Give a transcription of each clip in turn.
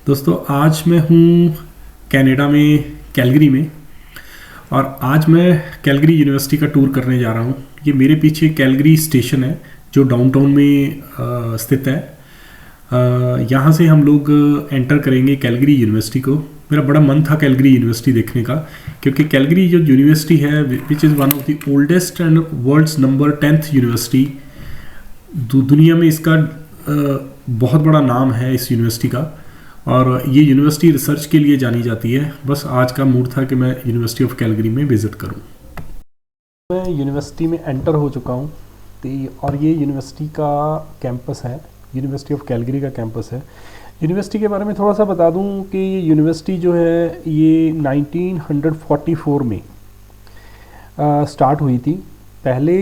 दोस्तों आज मैं हूँ कनाडा में कैलगरी में। और आज मैं कैलगरी यूनिवर्सिटी का टूर करने जा रहा हूँ। ये मेरे पीछे कैलगरी स्टेशन है जो डाउनटाउन में स्थित है। यहाँ से हम लोग एंटर करेंगे कैलगरी यूनिवर्सिटी को। मेरा बड़ा मन था कैलगरी यूनिवर्सिटी देखने का, क्योंकि कैलगरी जो यूनिवर्सिटी है which is one of the oldest and world's number 10th university. दुनिया में इसका बहुत बड़ा नाम है इस यूनिवर्सिटी का, और ये यूनिवर्सिटी रिसर्च के लिए जानी जाती है। बस आज का मूड था कि मैं यूनिवर्सिटी ऑफ कैलगरी में विज़िट करूं। मैं यूनिवर्सिटी में एंटर हो चुका हूं, और ये यूनिवर्सिटी का कैंपस है, यूनिवर्सिटी ऑफ कैलगरी का कैंपस है। यूनिवर्सिटी के बारे में थोड़ा सा बता दूं कि ये यूनिवर्सिटी जो है ये 1944 में स्टार्ट हुई थी। पहले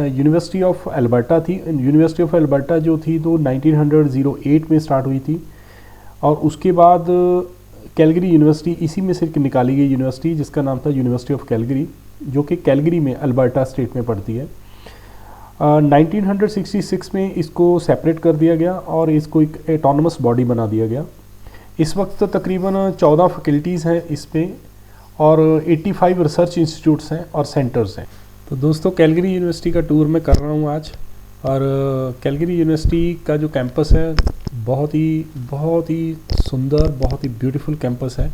यूनिवर्सिटी ऑफ एल्बर्टा थी। यूनिवर्सिटी ऑफ एल्बर्टा जो थी तो 1908 में स्टार्ट हुई थी, और उसके बाद कैलगरी यूनिवर्सिटी इसी में से निकाली गई यूनिवर्सिटी जिसका नाम था यूनिवर्सिटी ऑफ कैलगरी, जो कि कैलगरी में अल्बर्टा स्टेट में पड़ती है। 1966 में इसको सेपरेट कर दिया गया और इसको एक एटोनमस बॉडी बना दिया गया। इस वक्त तकरीबन 14 फैकल्टीज़ हैं इस पे, और 85 रिसर्च इंस्टीट्यूट्स हैं और सेंटर्स हैं। तो दोस्तों कैलगरी यूनिवर्सिटी का टूर मैं कर रहा हूँ आज। और कैलगरी यूनिवर्सिटी का जो कैंपस है बहुत ही सुंदर, बहुत ही ब्यूटीफुल कैंपस है।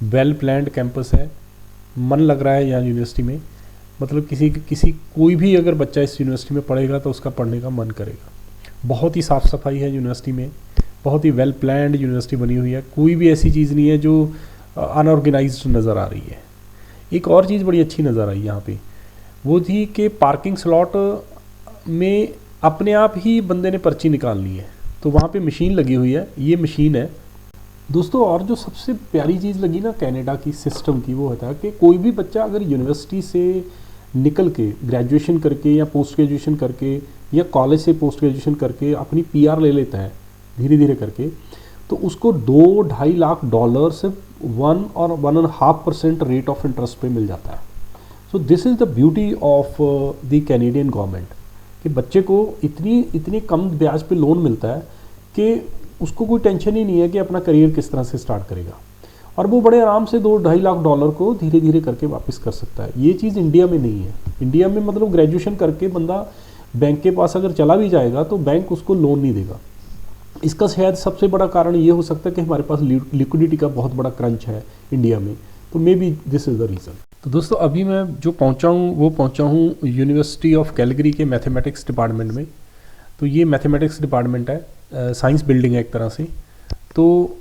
वेल प्लान्ड कैंपस है। मन लग रहा है यहाँ यूनिवर्सिटी में। मतलब कोई भी अगर बच्चा इस यूनिवर्सिटी में पढ़ेगा तो उसका पढ़ने का मन करेगा। बहुत ही साफ़ सफाई है यूनिवर्सिटी में। बहुत ही वेल प्लान्ड यूनिवर्सिटी बनी हुई है। कोई भी ऐसी चीज़ नहीं है जो अनऑर्गेनाइज्ड नज़र आ रही है। एक और चीज़ बड़ी अच्छी नज़र आई यहाँ पे, वो थी कि पार्किंग स्लॉट में अपने आप ही बंदे ने पर्ची निकालनी है, तो वहाँ पे मशीन लगी हुई है। ये मशीन है दोस्तों। और जो सबसे प्यारी चीज़ लगी ना कनाडा की सिस्टम की, वो होता है कि कोई भी बच्चा अगर यूनिवर्सिटी से निकल के ग्रेजुएशन करके या पोस्ट ग्रेजुएशन करके या कॉलेज से पोस्ट ग्रेजुएशन करके अपनी पीआर ले लेता है धीरे धीरे करके, तो उसको $2-2.5 लाख सिर्फ 1 और 1.5% रेट ऑफ इंटरेस्ट पे मिल जाता है। So this is the beauty of the Canadian government कि बच्चे को इतनी कम ब्याज पे लोन मिलता है कि उसको कोई टेंशन ही नहीं है कि अपना करियर किस तरह से स्टार्ट करेगा, और वो बड़े आराम से $2-2.5 लाख को धीरे धीरे करके वापस कर सकता है। ये चीज़ इंडिया में नहीं है। इंडिया में मतलब ग्रेजुएशन करके बंदा बैंक के पास अगर चला भी जाएगा तो बैंक उसको लोन नहीं देगा। इसका शायद सबसे बड़ा कारण ये हो सकता है कि हमारे पास लिक्विडिटी का बहुत बड़ा क्रंच है इंडिया में, तो may be this is the reason. तो दोस्तों अभी मैं जो पहुंचा हूँ यूनिवर्सिटी ऑफ कैलगरी के मैथमेटिक्स डिपार्टमेंट में। तो ये मैथमेटिक्स डिपार्टमेंट है, साइंस बिल्डिंग है एक तरह से। तो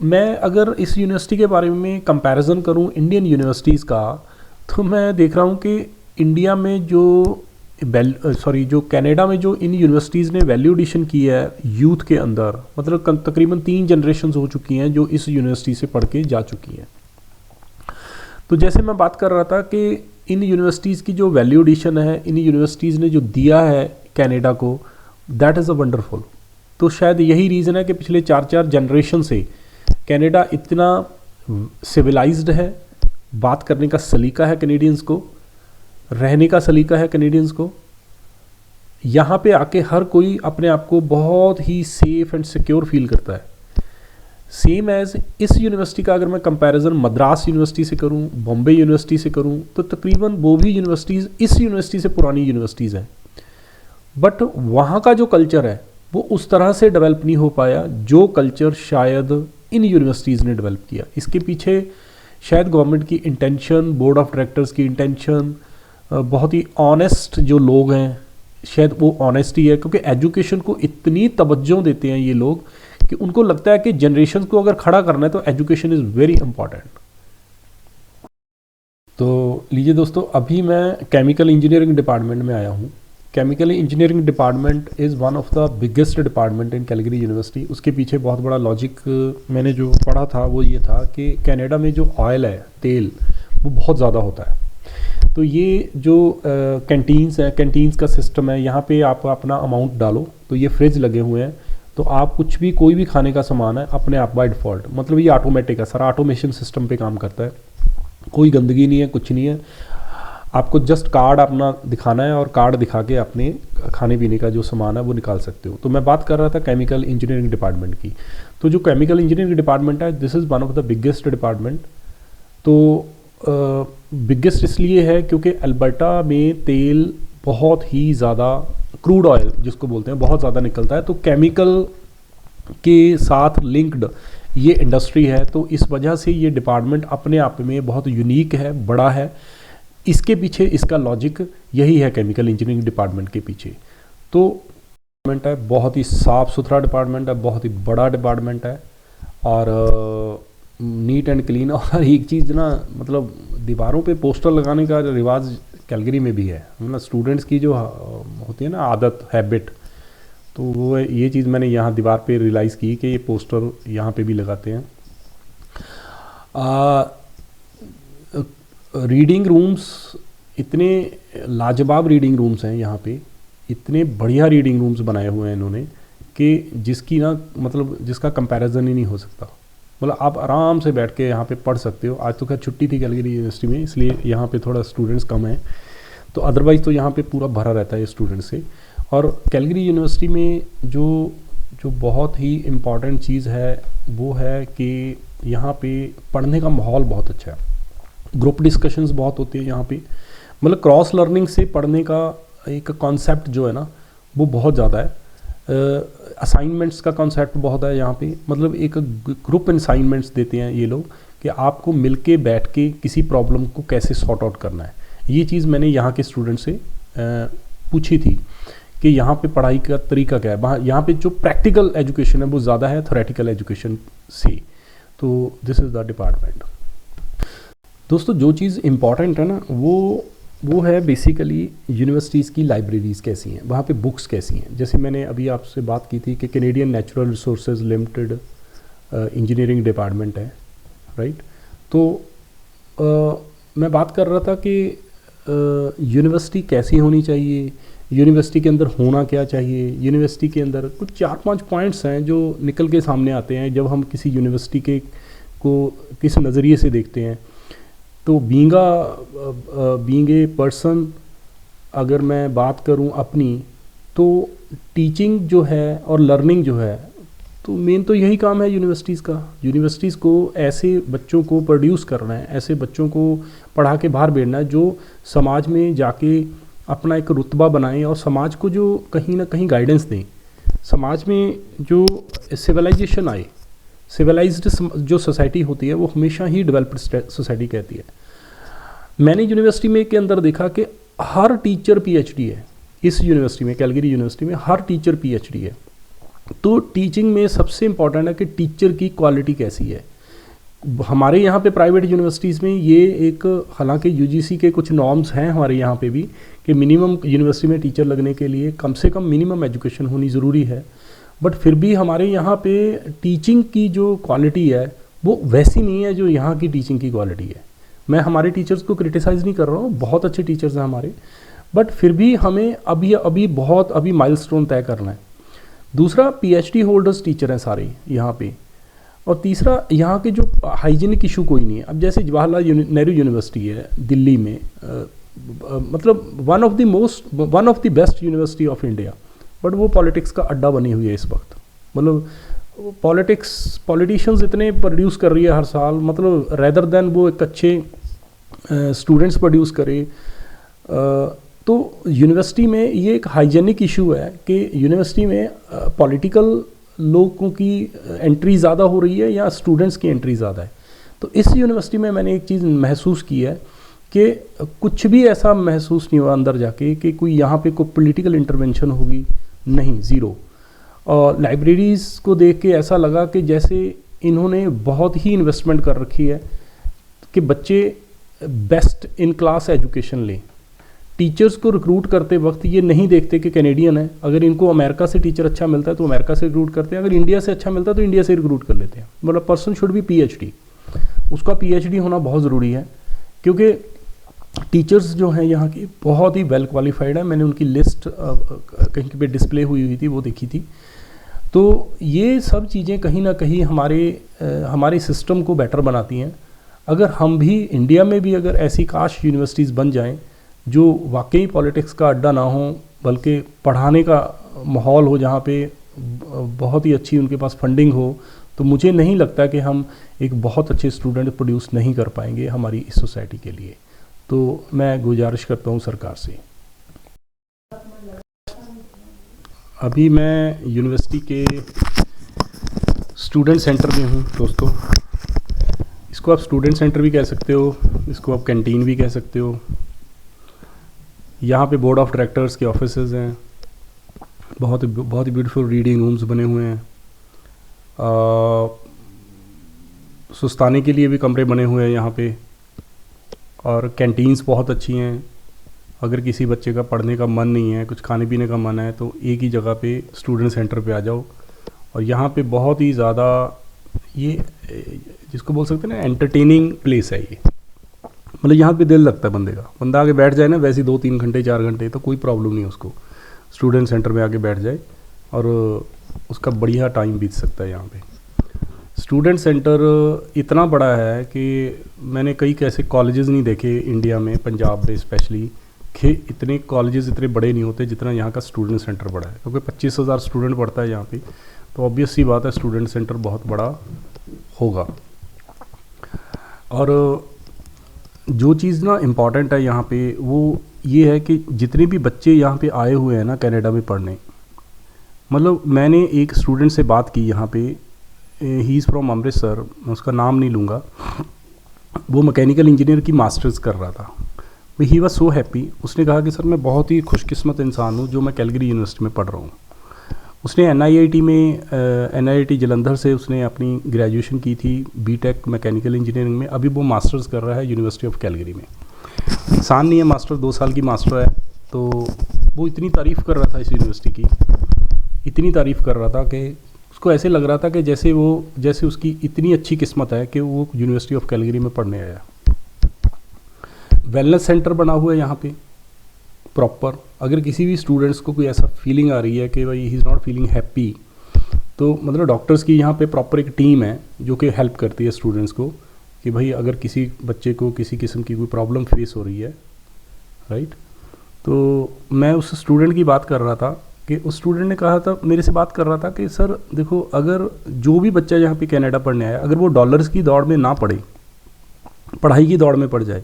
मैं अगर इस यूनिवर्सिटी के बारे में कंपैरिजन करूँ इंडियन यूनिवर्सिटीज़ का, तो मैं देख रहा हूँ कि इंडिया में जो कनाडा में जो इन यूनिवर्सिटीज़ ने वैल्यू एडिशन की है यूथ के अंदर, मतलब तकरीबन 3 जनरेशन हो चुकी हैं जो इस यूनिवर्सिटी से पढ़ के जा चुकी हैं। तो जैसे मैं बात कर रहा था कि इन यूनिवर्सिटीज़ की जो वैल्यू एडिशन है, इन यूनिवर्सिटीज़ ने जो दिया है कनाडा को, दैट इज़ अ वंडरफुल। तो शायद यही रीज़न है कि पिछले 4 जनरेशन से कनाडा इतना सिविलाइज्ड है। बात करने का सलीका है कनेडियंस को, रहने का सलीका है कनेडियंस को। यहाँ पे आके हर कोई अपने आप को बहुत ही सेफ एंड सिक्योर फील करता है। सेम एज इस यूनिवर्सिटी का अगर मैं कंपैरिजन मद्रास यूनिवर्सिटी से करूं, बॉम्बे यूनिवर्सिटी से करूं, तो तकरीबन वो भी यूनिवर्सिटीज़ इस यूनिवर्सिटी से पुरानी यूनिवर्सिटीज़ हैं, बट वहाँ का जो कल्चर है वो उस तरह से डेवलप नहीं हो पाया जो कल्चर शायद इन यूनिवर्सिटीज़ ने डेवलप किया। इसके पीछे शायद गवर्नमेंट की इंटेंशन, बोर्ड ऑफ डायरेक्टर्स की इंटेंशन, बहुत ही ऑनेस्ट जो लोग हैं, शायद वो ऑनेस्टी है, क्योंकि एजुकेशन को इतनी तवज्जो देते हैं ये लोग कि उनको लगता है कि जनरेशन को अगर खड़ा करना है तो एजुकेशन इज़ वेरी इंपॉर्टेंट। तो लीजिए दोस्तों, अभी मैं केमिकल इंजीनियरिंग डिपार्टमेंट में आया हूँ। Chemical engineering department is one of the biggest department in Calgary university. उसके पीछे बहुत बड़ा लॉजिक मैंने जो पढ़ा था वो ये था कि कनाडा में जो ऑयल है, तेल, वो बहुत ज़्यादा होता है। तो ये जो कैंटीन्स हैं, कैंटीन्स का सिस्टम है, यहाँ पे आप अपना अमाउंट डालो, तो ये फ्रिज लगे हुए हैं, तो आप कोई भी खाने का सामान है अपने आप बाय डिफ़ॉल्ट, मतलब ये ऑटोमेटिक है, सारा ऑटोमेशन सिस्टम पे काम करता है। कोई गंदगी नहीं है, कुछ नहीं है। आपको जस्ट कार्ड अपना दिखाना है और कार्ड दिखा के अपने खाने पीने का जो सामान है वो निकाल सकते हो। तो मैं बात कर रहा था केमिकल इंजीनियरिंग डिपार्टमेंट की। तो जो केमिकल इंजीनियरिंग डिपार्टमेंट है, this is one of the biggest department. तो बिगेस्ट इसलिए है क्योंकि अल्बर्टा में तेल बहुत ही ज़्यादा, क्रूड ऑयल जिसको बोलते हैं, बहुत ज़्यादा निकलता है। तो केमिकल के साथ लिंक्ड ये इंडस्ट्री है, तो इस वजह से ये डिपार्टमेंट अपने आप में बहुत यूनिक है, बड़ा है। इसके पीछे इसका लॉजिक यही है, केमिकल इंजीनियरिंग डिपार्टमेंट के पीछे। तो डिपार्टमेंट है, बहुत ही साफ़ सुथरा डिपार्टमेंट है, बहुत ही बड़ा डिपार्टमेंट है और नीट एंड क्लीन। और एक चीज़ ना, मतलब दीवारों पे पोस्टर लगाने का रिवाज कैलगरी में भी है, मतलब स्टूडेंट्स की जो होती है ना आदत, हैबिट, तो वो ये चीज़ मैंने यहाँ दीवार पे रियलाइज़ की कि ये पोस्टर यहाँ पे भी लगाते हैं। रीडिंग रूम्स, इतने लाजवाब रीडिंग रूम्स हैं यहाँ पे, इतने बढ़िया रीडिंग रूम्स बनाए हुए हैं इन्होंने कि जिसकी ना, मतलब जिसका कंपैरिजन ही नहीं हो सकता। मतलब आप आराम से बैठ के यहाँ पे पढ़ सकते हो। आज तो खैर छुट्टी थी कैलगरी यूनिवर्सिटी में, इसलिए यहाँ पे थोड़ा स्टूडेंट्स कम हैं, तो अदरवाइज़ तो यहाँ पे पूरा भरा रहता है स्टूडेंट से। और कैलगरी यूनिवर्सिटी में जो बहुत ही इम्पॉर्टेंट चीज़ है वो है कि यहाँ पे पढ़ने का माहौल बहुत अच्छा है। ग्रुप डिस्कशंस बहुत होती है यहाँ पे, मतलब क्रॉस लर्निंग से पढ़ने का एक कॉन्सेप्ट जो है ना वो बहुत ज़्यादा है। असाइनमेंट्स का कॉन्सेप्ट बहुत है यहाँ पे, मतलब एक ग्रुप असाइनमेंट्स देते हैं ये लोग कि आपको मिलके बैठ के किसी प्रॉब्लम को कैसे सॉर्ट आउट करना है। ये चीज़ मैंने यहाँ के स्टूडेंट से पूछी थी कि यहाँ पे पढ़ाई का तरीका क्या है। वहाँ यहाँ पे जो प्रैक्टिकल एजुकेशन है वो ज़्यादा है थ्योरेटिकल एजुकेशन से। तो दिस इज़ द डिपार्टमेंट। दोस्तों जो चीज़ इम्पॉर्टेंट है ना वो है बेसिकली यूनिवर्सिटीज़ की लाइब्रेरीज़ कैसी हैं, वहाँ पे बुक्स कैसी हैं। जैसे मैंने अभी आपसे बात की थी कि Canadian natural resources limited engineering department है, राइट। तो मैं बात कर रहा था कि यूनिवर्सिटी कैसी होनी चाहिए, यूनिवर्सिटी के अंदर होना क्या चाहिए। यूनिवर्सिटी के अंदर कुछ 4-5 पॉइंट्स हैं जो निकल के सामने आते हैं जब हम किसी यूनिवर्सिटी के को किस नज़रिए से देखते हैं। तो बीइंग ए पर्सन अगर मैं बात करूं अपनी, तो टीचिंग जो है और लर्निंग जो है, तो मेन तो यही काम है यूनिवर्सिटीज़ का। यूनिवर्सिटीज़ को ऐसे बच्चों को प्रोड्यूस करना है, ऐसे बच्चों को पढ़ा के बाहर भेजना है जो समाज में जाके अपना एक रुतबा बनाएं और समाज को जो कहीं ना कहीं गाइडेंस दें। समाज में जो सिविलाइजेशन आए, सिविलाइज्ड जो सोसाइटी होती है वो हमेशा ही डेवलप्ड सोसाइटी कहती है। मैंने यूनिवर्सिटी में के अंदर देखा कि हर टीचर पीएचडी है। इस यूनिवर्सिटी में, कैलगरी यूनिवर्सिटी में हर टीचर पीएचडी है। तो टीचिंग में सबसे इम्पॉर्टेंट है कि टीचर की क्वालिटी कैसी है। हमारे यहाँ पे प्राइवेट यूनिवर्सिटीज़ में ये एक, हालांकि यूजीसी के कुछ नॉर्म्स हैं हमारे यहाँ पे भी कि मिनिमम यूनिवर्सिटी में टीचर लगने के लिए कम से कम मिनिमम एजुकेशन होनी ज़रूरी है, बट फिर भी हमारे यहाँ पे टीचिंग की जो क्वालिटी है वो वैसी नहीं है जो यहाँ की टीचिंग की क्वालिटी है। मैं हमारे टीचर्स को क्रिटिसाइज़ नहीं कर रहा हूँ, बहुत अच्छे टीचर्स हैं हमारे, बट फिर भी हमें अभी माइलस्टोन तय करना है। दूसरा, पीएचडी होल्डर्स टीचर हैं सारे यहाँ पे। और तीसरा, यहाँ के जो हाइजीनिक इशू कोई नहीं है। अब जैसे जवाहरलाल नेहरू यूनिवर्सिटी है दिल्ली में, मतलब one of the best university of India, but वो पॉलिटिक्स का अड्डा बनी हुई है इस वक्त। मतलब पॉलिटिशियंस इतने प्रोड्यूस कर रही है हर साल, मतलब रेदर देन वो एक अच्छे स्टूडेंट्स प्रोड्यूस करे। तो यूनिवर्सिटी में ये एक हाइजेनिक इशू है कि यूनिवर्सिटी में पॉलिटिकल लोगों की एंट्री ज़्यादा हो रही है या स्टूडेंट्स की एंट्री ज़्यादा है। तो इस यूनिवर्सिटी में मैंने एक चीज़ महसूस की है कि कुछ भी ऐसा महसूस नहीं हुआ अंदर जाके कि कोई यहाँ पे कोई पॉलिटिकल इंटरवेंशन होगी, नहीं, ज़ीरो। और लाइब्रेरीज़ को देख के ऐसा लगा कि जैसे इन्होंने बहुत ही इन्वेस्टमेंट कर रखी है कि बच्चे बेस्ट इन क्लास एजुकेशन लें। टीचर्स को रिक्रूट करते वक्त ये नहीं देखते कि कैनेडियन है, अगर इनको अमेरिका से टीचर अच्छा मिलता है तो अमेरिका से रिक्रूट करते हैं, अगर इंडिया से अच्छा मिलता है तो इंडिया से रिक्रूट कर लेते हैं। मतलब पर्सन शुड बी पीएचडी, उसका पीएचडी होना बहुत ज़रूरी है, क्योंकि टीचर्स जो हैं यहाँ की बहुत ही वेल क्वालिफाइड है। मैंने उनकी लिस्ट कहीं पे डिस्प्ले हुई थी, वो देखी थी। तो ये सब चीज़ें कहीं ना कहीं हमारे सिस्टम को बेटर बनाती हैं। अगर हम भी इंडिया में भी अगर ऐसी काश यूनिवर्सिटीज़ बन जाएं जो वाकई पॉलिटिक्स का अड्डा ना हो, बल्कि पढ़ाने का माहौल हो, जहाँ पे बहुत ही अच्छी उनके पास फंडिंग हो, तो मुझे नहीं लगता कि हम एक बहुत अच्छे स्टूडेंट प्रोड्यूस नहीं कर पाएंगे हमारी इस सोसाइटी के लिए। तो मैं गुजारिश करता हूँ सरकार से। अभी मैं यूनिवर्सिटी के स्टूडेंट सेंटर में हूँ दोस्तों। इसको आप स्टूडेंट सेंटर भी कह सकते हो, इसको आप कैंटीन भी कह सकते हो। यहाँ पे बोर्ड ऑफ डायरेक्टर्स के ऑफिसेज हैं, बहुत ही ब्यूटीफुल रीडिंग रूम्स बने हुए हैं। सुस्ताने के लिए भी कमरे बने हुए हैं यहाँ पे, और कैंटीन्स बहुत अच्छी हैं। अगर किसी बच्चे का पढ़ने का मन नहीं है, कुछ खाने पीने का मन है, तो एक ही जगह पे स्टूडेंट सेंटर पे आ जाओ। और यहाँ पे बहुत ही ज़्यादा ये जिसको बोल सकते हैं ना एंटरटेनिंग प्लेस है ये। मतलब यहाँ पे दिल लगता है बंदे का, बंदा आके बैठ जाए ना वैसे 2-3 घंटे 4 घंटे तो कोई प्रॉब्लम नहीं है उसको, स्टूडेंट सेंटर में आके बैठ जाए और उसका बढ़िया टाइम बीत सकता है यहाँ पे। स्टूडेंट सेंटर इतना बड़ा है कि मैंने कई कैसे कॉलेजेस नहीं देखे इंडिया में, पंजाब में स्पेशली, कि इतने कॉलेजेस इतने बड़े नहीं होते जितना यहाँ का स्टूडेंट सेंटर बड़ा है। क्योंकि 25,000 स्टूडेंट पढ़ता है यहाँ पे, तो ऑब्वियस सी बात है स्टूडेंट सेंटर बहुत बड़ा होगा। और जो चीज़ ना इम्पॉर्टेंट है यहाँ पे वो ये है कि जितने भी बच्चे यहाँ पे आए हुए हैं ना कनाडा में पढ़ने, मतलब मैंने एक स्टूडेंट से बात की यहाँ पे, ही इज़ फ्रॉम अमृतसर, मैं उसका नाम नहीं लूँगा, वो मैकेनिकल इंजीनियर की मास्टर्स कर रहा था। He was so happy. उसने कहा कि सर मैं बहुत ही खुशकिस्मत इंसान हूँ जो मैं कैलगरी यूनिवर्सिटी में पढ़ रहा हूँ। उसने NIIT में NIIT जलंधर से उसने अपनी ग्रेजुएशन की थी BTech मैकेनिकल इंजीनियरिंग में। अभी वो मास्टर्स कर रहा है यूनिवर्सिटी ऑफ कैलगरी में। आसान नहीं है मास्टर, 2 साल की मास्टर है। तो वो इतनी तारीफ़ कर रहा था इस यूनिवर्सिटी की, इतनी तारीफ़ कर रहा था कि उसको ऐसे लग रहा था कि जैसे उसकी इतनी अच्छी किस्मत है कि वो यूनिवर्सिटी ऑफ कैलगरी में पढ़ने आया। वेलनेस सेंटर बना हुआ है यहाँ पे प्रॉपर। अगर किसी भी स्टूडेंट्स को कोई ऐसा फीलिंग आ रही है कि भाई he is not feeling happy, तो मतलब डॉक्टर्स की यहाँ पे प्रॉपर एक टीम है जो कि हेल्प करती है स्टूडेंट्स को कि भाई अगर किसी बच्चे को किसी किस्म की कोई प्रॉब्लम फेस हो रही है, राइट। तो मैं उस स्टूडेंट की बात कर रहा था कि उस स्टूडेंट ने कहा था, मेरे से बात कर रहा था कि सर देखो, अगर जो भी बच्चा यहाँ पे कनाडा पढ़ने आया, अगर वो डॉलर्स की दौड़ में ना पड़े, पढ़ाई की दौड़ में पड़ जाए,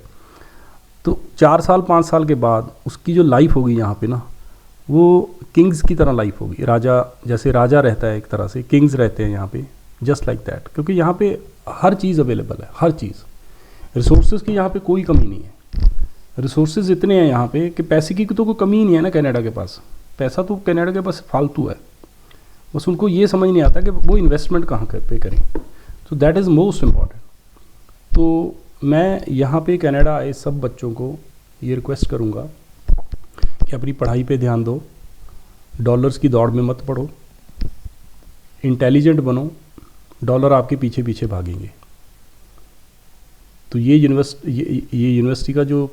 तो 4 साल 5 साल के बाद उसकी जो लाइफ होगी यहाँ पे ना, वो किंग्स की तरह लाइफ होगी। राजा जैसे राजा रहता है एक तरह से, किंग्स रहते हैं यहाँ पे, जस्ट लाइक दैट। क्योंकि यहाँ पे हर चीज़ अवेलेबल है, हर चीज़। रिसोर्सेज की यहाँ पे कोई कमी नहीं है। रिसोर्सेज इतने हैं यहाँ पे कि पैसे की तो कोई कमी ही नहीं है ना कनाडा के पास। पैसा तो कनाडा के पास फालतू है, बस उनको ये समझ नहीं आता कि वो इन्वेस्टमेंट कहाँ पे करें। तो दैट इज़ मोस्ट इम्पॉर्टेंट। तो मैं यहाँ पे कनाडा आए सब बच्चों को ये रिक्वेस्ट करूँगा कि अपनी पढ़ाई पे ध्यान दो, डॉलर्स की दौड़ में मत पड़ो, इंटेलिजेंट बनो, डॉलर आपके पीछे पीछे भागेंगे। तो ये यूनिवर्सिटी का जो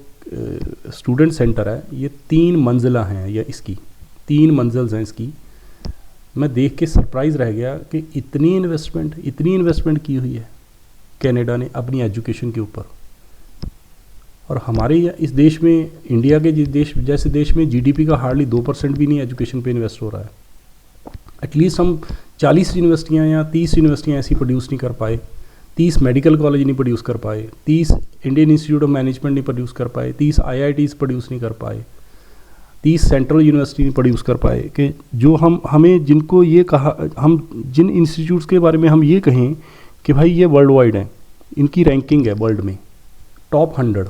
स्टूडेंट सेंटर है, ये 3 मंजिला हैं, या इसकी 3 मंजिल्स हैं इसकी। मैं देख के सरप्राइज़ रह गया कि इतनी इन्वेस्टमेंट की हुई है कनाडा ने अपनी एजुकेशन के ऊपर। और हमारे इस देश में, इंडिया के जैसे देश में GDP का हार्डली 2% भी नहीं एजुकेशन पे इन्वेस्ट हो रहा है। एटलीस्ट हम 40 यूनिवर्सिटियाँ या 30 यूनिवर्सिटियाँ ऐसी प्रोड्यूस नहीं कर पाए, 30 मेडिकल कॉलेज नहीं प्रोड्यूस कर पाए, 30 इंडियन इंस्टीट्यूट ऑफ मैनेजमेंट नहीं प्रोड्यूस कर पाए, 30 IITs प्रोड्यूस नहीं कर पाए, 30 सेंट्रल यूनिवर्सिटी नहीं प्रोड्यूस कर पाए। कि जो हमें जिनको ये कहा, हम जिन इंस्टीट्यूट्स के बारे में हम ये कहें कि भाई ये वर्ल्ड वाइड हैं, इनकी रैंकिंग है वर्ल्ड में टॉप 100,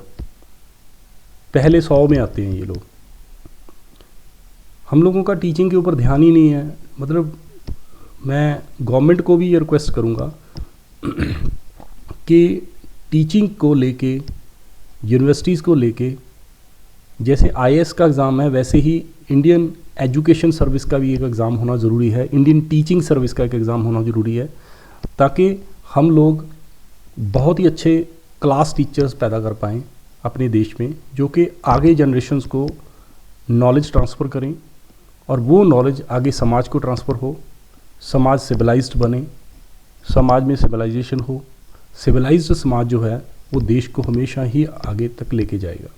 पहले 100 में आते हैं ये लोग। हम लोगों का टीचिंग के ऊपर ध्यान ही नहीं है। मतलब मैं गवर्नमेंट को भी ये रिक्वेस्ट करूँगा कि टीचिंग को लेके, यूनिवर्सिटीज़ को लेके, जैसे IAS का एग्ज़ाम है वैसे ही इंडियन एजुकेशन सर्विस का भी एक एग्ज़ाम होना ज़रूरी है, इंडियन टीचिंग सर्विस का एक एग्ज़ाम होना ज़रूरी है, ताकि हम लोग बहुत ही अच्छे क्लास टीचर्स पैदा कर पाएँ अपने देश में, जो कि आगे जनरेशन्स को नॉलेज ट्रांसफ़र करें और वो नॉलेज आगे समाज को ट्रांसफ़र हो, समाज सिविलाइज्ड बने, समाज में सिविलाइजेशन हो। सिविलाइज्ड समाज जो है वो देश को हमेशा ही आगे तक लेके जाएगा।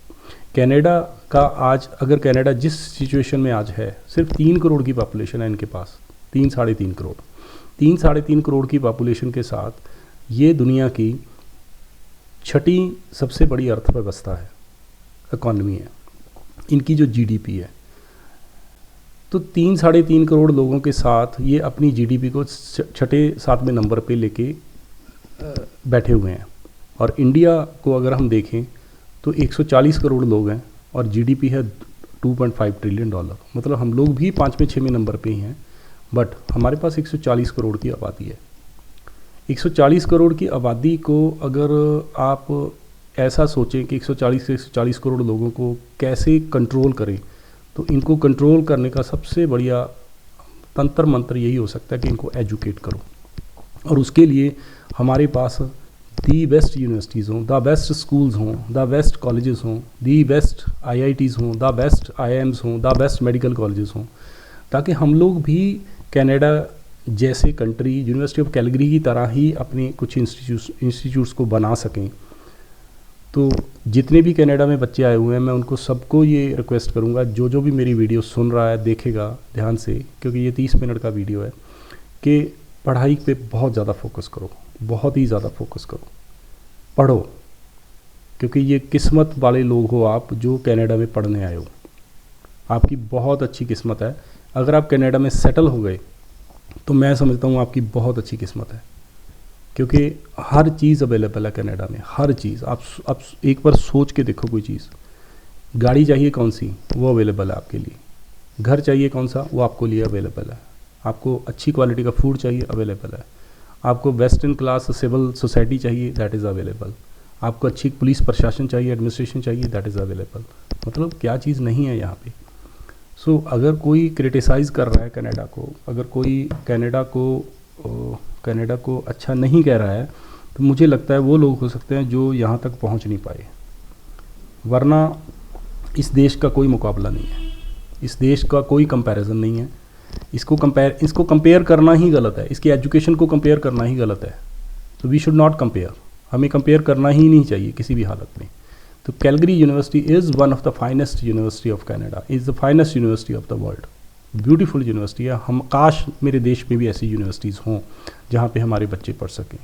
कनाडा का आज, अगर कनाडा जिस सिचुएशन में आज है, सिर्फ 3 करोड़ की पॉपुलेशन है इनके पास, 3-3.5 करोड़, 3-3.5 करोड़ की पॉपुलेशन के साथ ये दुनिया की 6ठी सबसे बड़ी अर्थव्यवस्था है, इकॉनमी है, इनकी जो जीडीपी है। तो 3-3.5 करोड़ लोगों के साथ ये अपनी जीडीपी को 6-7वें नंबर पे लेके बैठे हुए हैं। और इंडिया को अगर हम देखें तो 140 करोड़ लोग हैं और जीडीपी है $2.5 ट्रिलियन। मतलब हम लोग भी 5वें-6वें नंबर पे ही हैं, बट हमारे पास 140 करोड़ की आबादी है। 140 करोड़ की आबादी को अगर आप ऐसा सोचें कि 140 करोड़ लोगों को कैसे कंट्रोल करें, तो इनको कंट्रोल करने का सबसे बढ़िया तंत्र मंत्र यही हो सकता है कि इनको एजुकेट करो। और उसके लिए हमारे पास दी बेस्ट यूनिवर्सिटीज़ हों, द बेस्ट स्कूल्स हों, द बेस्ट कॉलेजेस हों, दी बेस्ट IITs हों, द बेस्ट IIMs हों, द बेस्ट मेडिकल कॉलेजेस हों, ताकि हम लोग भी कनाडा जैसे कंट्री, यूनिवर्सिटी ऑफ कैलगरी की तरह ही अपने कुछ इंस्टीट्यूट्स को बना सकें। तो जितने भी कनाडा में बच्चे आए हुए हैं, मैं उनको सबको ये रिक्वेस्ट करूँगा, जो जो भी मेरी वीडियो सुन रहा है देखेगा ध्यान से, क्योंकि ये 30 मिनट का वीडियो है, कि पढ़ाई पे बहुत ज़्यादा फोकस करो, बहुत ही ज़्यादा फोकस करो, पढ़ो, क्योंकि ये किस्मत वाले लोग हो आप जो कनाडा में पढ़ने आए हो। आपकी बहुत अच्छी किस्मत है। अगर आप कनाडा में सेटल हो गए तो मैं समझता हूँ आपकी बहुत अच्छी किस्मत है, क्योंकि हर चीज़ अवेलेबल है कनाडा में, हर चीज़। आप एक बार सोच के देखो, कोई चीज़, गाड़ी चाहिए कौन सी, वो अवेलेबल है आपके लिए। घर चाहिए कौन सा, वो आपको लिए अवेलेबल है। आपको अच्छी क्वालिटी का फूड चाहिए, अवेलेबल है। आपको वेस्टर्न क्लास सिविल सोसाइटी चाहिए, दैट इज़ अवेलेबल। आपको अच्छी पुलिस प्रशासन चाहिए, एडमिनिस्ट्रेशन चाहिए, दैट इज़ अवेलेबल। मतलब क्या चीज़ नहीं है यहाँ पे। सो अगर कोई क्रिटिसाइज़ कर रहा है कनाडा को, अगर कोई कनाडा को अच्छा नहीं कह रहा है, तो मुझे लगता है वो लोग हो सकते हैं जो यहाँ तक पहुँच नहीं पाए, वरना इस देश का कोई मुकाबला नहीं है, इस देश का कोई कंपैरिजन नहीं है। इसको कंपेयर करना ही गलत है, इसकी एजुकेशन को कंपेयर करना ही गलत है। तो वी शुड नॉट कंपेयर, हमें कंपेयर करना ही नहीं चाहिए किसी भी हालत में। तो Calgary university is one of the finest university of Canada, is the finest university of the world. Beautiful university है। हम काश मेरे देश में भी ऐसी यूनिवर्सिटीज़ हों जहाँ पे हमारे बच्चे पढ़ सकें।